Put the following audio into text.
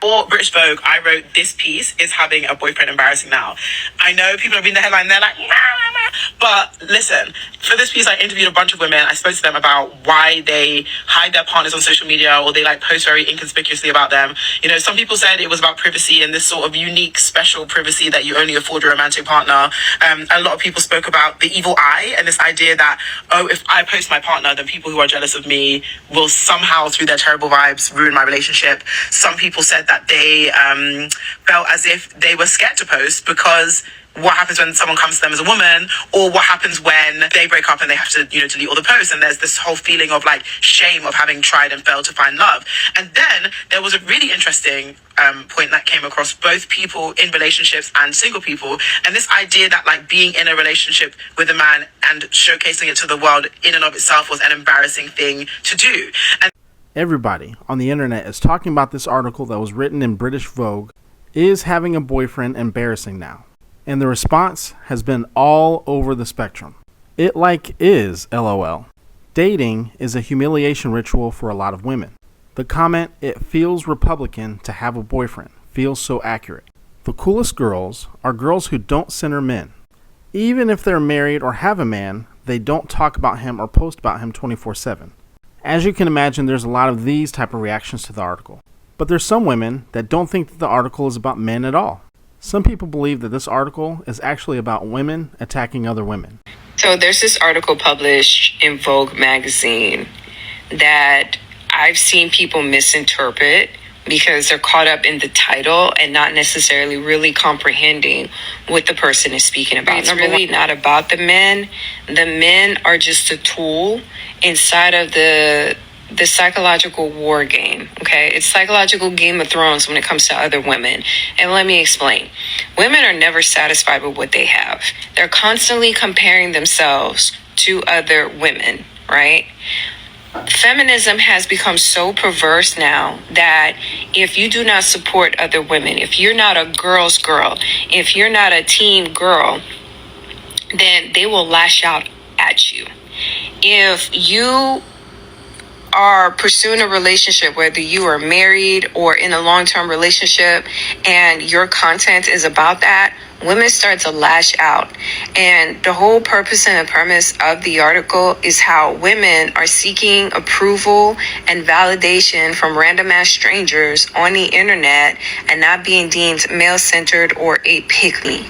For British Vogue, I wrote, "This piece is having a boyfriend embarrassing now." I know people have reading the headline, they're like, nah, nah, nah. But listen, for this piece, I interviewed a bunch of women. I spoke to them about why they hide their partners on social media, or they like post very inconspicuously about them. You know, some people said it was about privacy and this sort of unique, special privacy that you only afford your romantic partner. A lot of people spoke about the evil eye and this idea that, oh, if I post my partner, then people who are jealous of me will somehow, through their terrible vibes, ruin my relationship. Some people said that they felt as if they were scared to post because what happens when someone comes to them as a woman, or what happens when they break up and they have to, you know, delete all the posts, and there's this whole feeling of like shame of having tried and failed to find love. And then there was a really interesting point that came across both people in relationships and single people, and this idea that like being in a relationship with a man and showcasing it to the world in and of itself was an embarrassing thing to do. And everybody on the internet is talking about this article that was written in British Vogue. Is having a boyfriend embarrassing now? And the response has been all over the spectrum. It like is, LOL. Dating is a humiliation ritual for a lot of women. The comment, "It feels Republican to have a boyfriend," feels so accurate. The coolest girls are girls who don't center men. Even if they're married or have a man, they don't talk about him or post about him 24/7. As you can imagine, there's a lot of these type of reactions to the article. But there's some women that don't think that the article is about men at all. Some people believe that this article is actually about women attacking other women. So there's this article published in Vogue magazine that I've seen people misinterpret because they're caught up in the title and not necessarily really comprehending what the person is speaking about. It's really not about the men. The men are just a tool inside of the psychological war game, okay? It's psychological Game of Thrones when it comes to other women. And let me explain. Women are never satisfied with what they have. They're constantly comparing themselves to other women, right? Feminism has become so perverse now that if you do not support other women, if you're not a girl's girl, if you're not a team girl, then they will lash out at you. If you are pursuing a relationship, whether you are married or in a long-term relationship, and your content is about that, women start to lash out. And the whole purpose and the premise of the article is how women are seeking approval and validation from random ass strangers on the internet and not being deemed male-centered or a pick me.